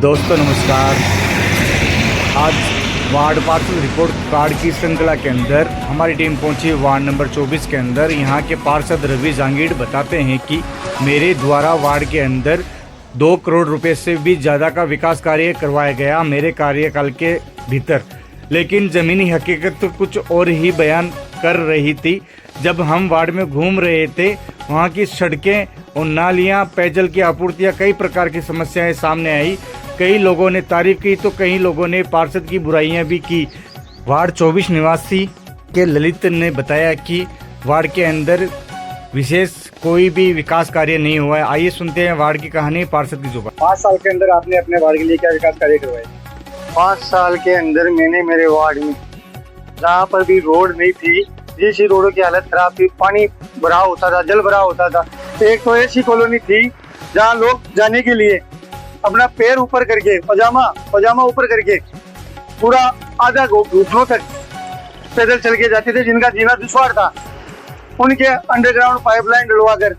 दोस्तों नमस्कार। आज वार्ड पार्षद रिपोर्ट कार्ड की श्रृंखला के अंदर हमारी टीम पहुंची वार्ड नंबर 24 के अंदर। यहां के पार्षद रवि जांगीड़ बताते हैं कि मेरे द्वारा वार्ड के अंदर 2 करोड़ रुपए से भी ज़्यादा का विकास कार्य करवाया गया मेरे कार्यकाल के भीतर, लेकिन ज़मीनी हकीकत तो कुछ और ही बयान कर रही थी। जब हम वार्ड में घूम रहे थे, वहाँ की सड़कें और नालियाँ, पेयजल की आपूर्तियाँ, कई प्रकार की समस्याएं सामने आई। कई लोगों ने तारीफ की तो कई लोगों ने पार्षद की बुराइयां भी की। वार्ड 24 निवासी के ललित ने बताया कि वार्ड के अंदर विशेष कोई भी विकास कार्य नहीं हुआ है। आइए सुनते हैं वार्ड की कहानी पार्षद की जुबान। 5 साल के अंदर आपने अपने वार्ड के लिए क्या विकास कार्य करवाए? 5 साल के अंदर मैंने मेरे वार्ड में जहाँ पर भी रोड नहीं थी, जिस रोडों की हालत खराब थी, पानी भरा होता था, जल भरा होता था। एक तो ऐसी कॉलोनी थी जहाँ लोग जाने के लिए अपना पैर ऊपर करके, पजामा ऊपर करके पूरा आधा घुटनों तक पैदल चल के जाते थे, जिनका जीना दुश्वार था। उनके अंडरग्राउंड पाइपलाइन डलवाकर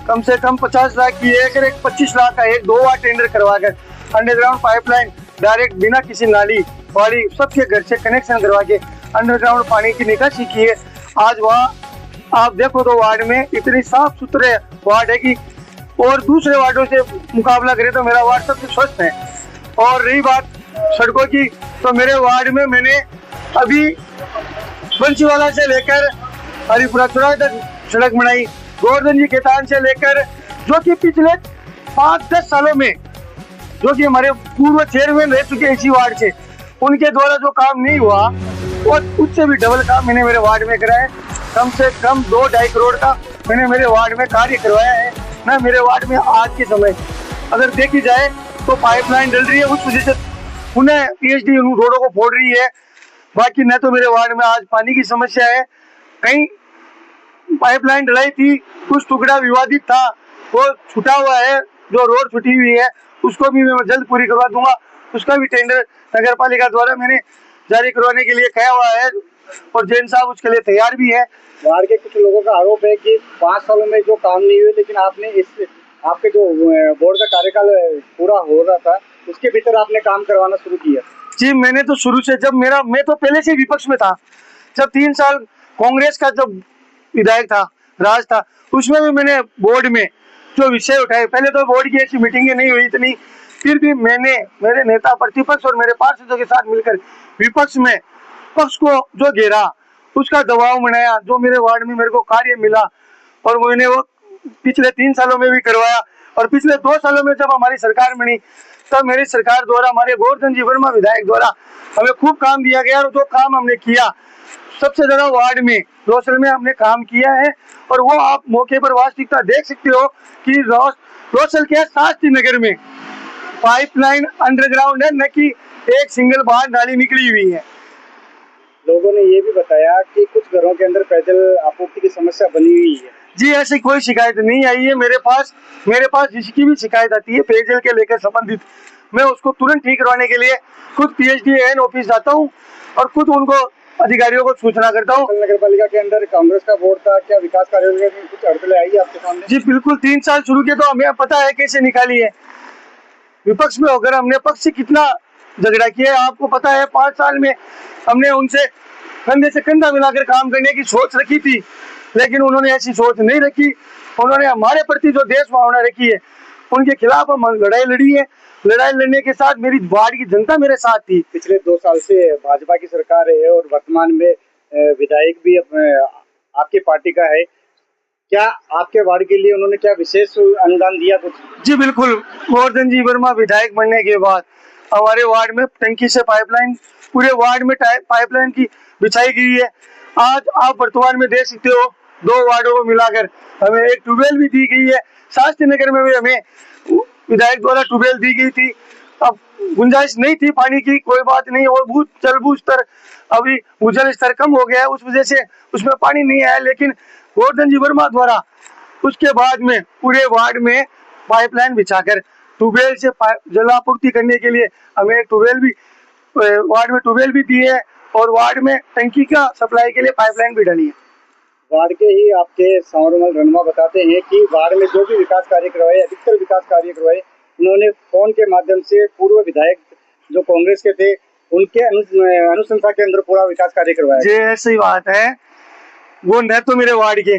कम से कम 50 लाख की एक 25 लाख का एक 2 बार टेंडर करवाकर अंडरग्राउंड पाइपलाइन डायरेक्ट बिना किसी नाली वाली सबके घर से कनेक्शन करवा के अंडरग्राउंड पानी की निकासी की है। आज वहाँ आप देखो तो वार्ड में इतनी साफ सुथरे वार्ड है कि और दूसरे वार्डों से मुकाबला करें तो मेरा वार्ड सबसे स्वस्थ है। और रही बात सड़कों की, तो मेरे वार्ड में मैंने अभी बंसीवाला से लेकर हरिपुरा चौराहे तक सड़क बनाई। गोवर्धन जी खेतान से लेकर, जो कि पिछले 5-10 सालों में जो कि हमारे पूर्व चेयरमैन रह चुके इसी वार्ड से, उनके द्वारा जो काम नहीं हुआ और उससे भी डबल काम मैंने मेरे वार्ड में कराया। कम से कम 2-2.5 करोड़ का मैंने मेरे वार्ड में कार्य करवाया है। ना मेरे वार्ड में आज के समय अगर देखी जाए तो पाइपलाइन डल रही है, उस वजह से पुनः पीएचडी रोडों को फोड़ रही है। बाकी न तो मेरे वार्ड में आज पानी की समस्या है, कहीं पाइपलाइन डलाई थी, कुछ टुकड़ा विवादित था, वो छुटा हुआ है। जो रोड छुटी हुई है उसको भी मैं जल्द पूरी करवा दूंगा। उसका भी टेंडर नगर पालिका द्वारा मैंने जारी करवाने के लिए कहा हुआ है और जैन साहब उसके लिए तैयार भी है। वार्ड के कुछ लोगों का आरोप है कि 5 सालों में जो काम नहीं हुए, लेकिन आपने आपके जो बोर्ड का कार्यकाल पूरा हो रहा था उसके भीतर आपने काम करवाना शुरू किया। जी, मैंने तो शुरू से, जब मैं तो पहले से विपक्ष में था। जब 3 साल कांग्रेस का जब विधायक था, राज था, उसमें भी मैंने बोर्ड में जो विषय उठाए, पहले तो बोर्ड की ऐसी मीटिंगें नहीं हुई इतनी, फिर भी मैंने मेरे नेता प्रतिपक्ष और मेरे पार्षदों के साथ मिलकर विपक्ष में पक्ष को जो घेरा, उसका दबाव बनाया। जो मेरे वार्ड में मेरे को कार्य मिला और मैंने वो पिछले 3 सालों में भी करवाया। और पिछले 2 सालों में जब हमारी सरकार बनी, तब मेरी सरकार द्वारा, हमारे गोवर्धन जी वर्मा विधायक द्वारा हमें खूब काम दिया गया। और जो काम हमने किया, सबसे ज्यादा वार्ड में रोसल में हमने काम किया है। और वो आप मौके पर वास्तविकता देख सकते हो कि रोसल के शास्त्री नगर में पाइपलाइन अंडरग्राउंड है, न कि एक सिंगल बाहर नाली निकली हुई है। लोगों ने ये भी बताया कि कुछ घरों के अंदर पेयजल आपूर्ति की समस्या बनी हुई है। जी, ऐसी कोई शिकायत नहीं आई है मेरे पास जिसकी भी शिकायत आती है पेयजल के लेकर संबंधित, मैं उसको तुरंत ठीक करवाने के लिए खुद PHDN ऑफिस जाता हूँ और खुद उनको अधिकारियों को सूचना करता हूँ। नगर पालिका के अंदर कांग्रेस का बोर्ड था, क्या विकास कार्यों में कुछ अड़चने आई आपके सामने? जी बिल्कुल, 3 साल शुरू किए तो हमें पता है कैसे निकाली है। विपक्ष में होकर हमने पक्ष से कितना झगड़ा किया है आपको पता है। 5 साल में हमने उनसे कंधे से कंधा मिलाकर काम करने की सोच रखी थी, लेकिन उन्होंने ऐसी सोच नहीं रखी। उन्होंने हमारे प्रति जो देश भावना रखी है, उनके खिलाफ हम लड़ाई लड़ी है। लड़ाई लड़ने के साथ मेरी वार्ड की जनता मेरे साथ थी। पिछले 2 साल से भाजपा की सरकार है और वर्तमान में विधायक भी आपकी पार्टी का है। क्या आपके वार्ड के लिए उन्होंने क्या विशेष अनुदान दिया कुछ? जी बिल्कुल, गोवर्धन जी वर्मा विधायक बनने के बाद हमारे वार्ड में टंकी से पाइपलाइन, पूरे वार्ड में पाइपलाइन की बिछाई गई है। आज आप वर्तमान में देख सकते हो 2 वार्डों को मिलाकर हमें एक ट्यूबवेल भी दी गई है। शास्त्री नगर में भी हमें विधायक द्वारा ट्यूबवेल दी गई थी। अब गुंजाइश नहीं थी पानी की, कोई बात नहीं, और जल स्तर अभी भूजल स्तर कम हो गया है, उस वजह से उसमें पानी नहीं आया। लेकिन गोवर्धन जी वर्मा द्वारा उसके बाद में पूरे वार्ड में पाइपलाइन बिछाकर ट्यूबवेल से जलापूर्ति करने के लिए हमें एक ट्यूबवेल भी वार्ड में ट्यूबवेल भी दी है और वार्ड में टंकी का सप्लाई के लिए पाइपलाइन भी डाली है। वार्ड के ही आपके संवरमल रणमा बताते हैं कि वार्ड में जो भी विकास कार्य करवाए, अधिकतर विकास कार्य करवाए, उन्होंने फोन के माध्यम से पूर्व विधायक जो कांग्रेस के थे उनके अनुशंसा के अंदर पूरा विकास कार्य करवाया। ये ऐसी बात है, वो न तो मेरे वार्ड के,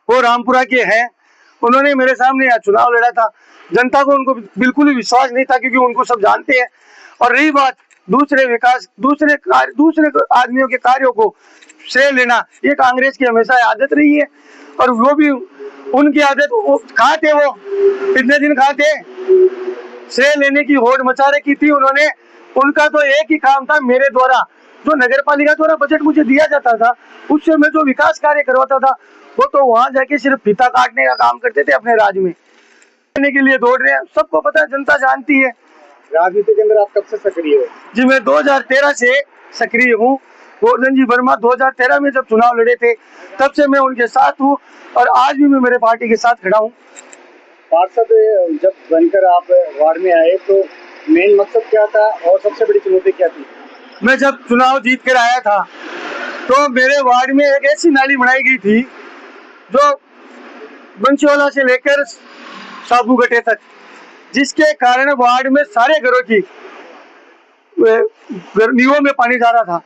वो रामपुरा के हैं। उन्होंने मेरे सामने यहाँ चुनाव लड़ा था, जनता को उनको बिल्कुल भी विश्वास नहीं था, क्योंकि उनको सब जानते हैं। और रही बात दूसरे आदमियों के कार्यों को श्रेय लेना, ये कांग्रेस की हमेशा आदत रही है। और वो भी उनकी आदत, वो खाते, वो इतने दिन खाते, श्रेय लेने की होड़ मचा रखी थी उन्होंने। उनका तो एक ही काम था, मेरे द्वारा जो नगर पालिका द्वारा बजट मुझे दिया जाता था, उससे मैं जो विकास कार्य करवाता था, वो तो वहां जाके सिर्फ फीता काटने का काम करते थे अपने राज्य में। करने के लिए दौड़ रहे हैं, सबको पता है, जनता जानती है। राजनीति के अंदर आप कब से सक्रिय हो? जी, मैं 2013 से सक्रिय हूँ। गोवर्धन जी वर्मा 2013 में जब चुनाव लड़े थे, तब से मैं उनके साथ हूँ, और आज भी मैं मेरे पार्टी के साथ खड़ा हूँ। पार्षद जब बनकर आप वार्ड में आए तो मेन मकसद क्या था और सबसे बड़ी चुनौती क्या थी? मैं जब चुनाव जीत कर आया था, तो मेरे वार्ड में एक ऐसी नाली बनाई गई थी जो बंसीवाला से लेकर साबूगटे तक, जिसके कारण वार्ड में सारे घरों की नींवों में पानी जा रहा था।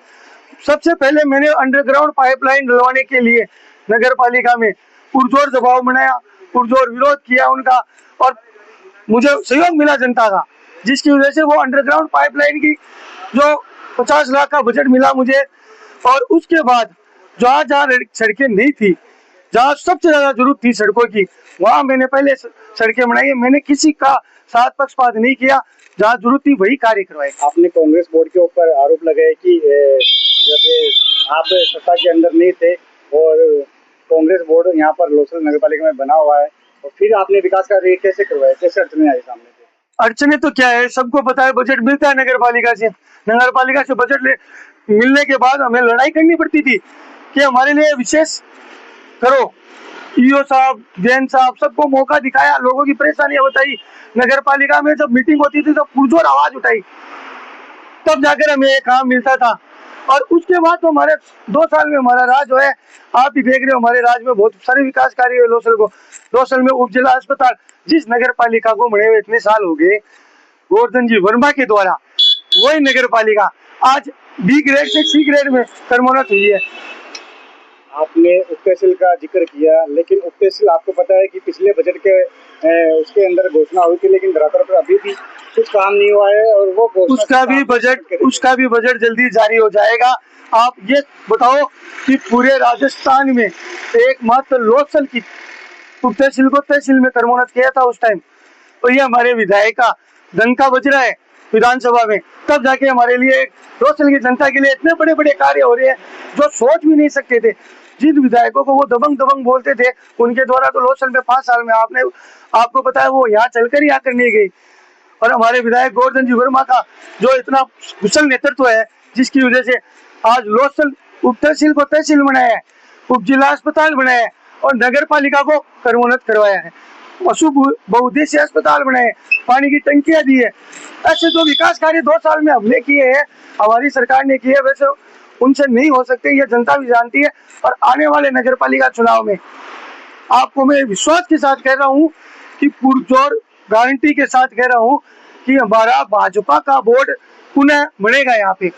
सबसे पहले मैंने अंडरग्राउंड पाइपलाइन डलवाने के लिए नगर पालिका में पुरजोर दबाव बनाया, पुरजोर विरोध किया उनका, और मुझे सहयोग मिला जनता का, जिसकी वजह से वो अंडरग्राउंड पाइपलाइन की जो 50 लाख का बजट मिला मुझे। और उसके बाद जहाँ जहाँ सड़कें नहीं थी, जहाँ सबसे ज्यादा जरूरत थी सड़कों की, वहाँ मैंने पहले सड़कें बनाई। मैंने किसी का साथ पक्षपात नहीं किया, जहाँ जरूरत थी वही कार्य करवाए। आपने कांग्रेस बोर्ड के ऊपर आरोप लगाए कि जब आप सत्ता के अंदर नहीं थे और कांग्रेस बोर्ड यहाँ पर लोसल नगर पालिका में बना हुआ है, तो फिर आपने विकास कार्य कैसे करवाए, कैसे अड़चने आई सामने से? अड़चने तो क्या है, सबको पता है, बजट मिलता है नगर पालिका से। नगर पालिका से बजट मिलने के बाद हमें लड़ाई करनी पड़ती थी कि हमारे लिए विशेष करो। ईओ साहब, जैन साहब, सबको मौका दिखाया, लोगों की परेशानियां बताई। नगर पालिका में जब मीटिंग होती थी तो पुरजोर आवाज उठाई, तब जाकर हमें एक काम मिलता था। और उसके बाद तो हमारे 2 साल में हमारा राज जो है, आप ही देख रहे हो, हमारे राज्य में बहुत सारे विकास कार्य हुए। लोसल में उप जिला अस्पताल, जिस नगर पालिका को बने हुए इतने साल हो गए, गोवर्धन जी वर्मा के द्वारा, वही नगर पालिका आज बी ग्रेड से सी ग्रेड में कर्मोन्नत हुई है। आपने उप तहसील का जिक्र किया, लेकिन उप तहसील आपको पता है कि पिछले बजट के उसके अंदर घोषणा हुई थी, लेकिन धरातल पर अभी भी कुछ काम नहीं हुआ है, और वो उसका भी बजट जल्दी जारी हो जाएगा। आप ये बताओ कि पूरे राजस्थान में एकमात्र लोसल की उप तहसील को तहसील में कर्मोन्नत किया था उस टाइम, तो ये हमारे विधायक का डंका बज रहा है विधानसभा में, तब जाके हमारे लिए लोसल की जनता के लिए इतने बड़े बड़े कार्य हो रहे हैं जो सोच भी नहीं सकते थे। जिन विधायकों को वो दबंग दबंग बोलते थे, उनके द्वारा तो लोसल में 5 साल में आपको पता है वो यहाँ चलकर ही आकर नहीं गई। और हमारे विधायक गोवर्धन जी वर्मा का जो इतना कुशल नेतृत्व है, जिसकी वजह से आज लोसल उप तहसील को तहसील बनाया है, उप जिला अस्पताल बनाया है, और नगर पालिका को कर्मोन्नत करवाया है, पशु बहुउद्देशीय अस्पताल बनाए, पानी की टंकियां दी है। ऐसे जो विकास कार्य 2 साल में हमने किए हैं, हमारी सरकार ने किए, वैसे उनसे नहीं हो सकते, ये जनता भी जानती है। और आने वाले नगर पालिका चुनाव में आपको मैं विश्वास के साथ कह रहा हूँ कि पुरजोर गारंटी के साथ कह रहा हूँ कि हमारा भाजपा का बोर्ड पुनः बनेगा यहाँ पे।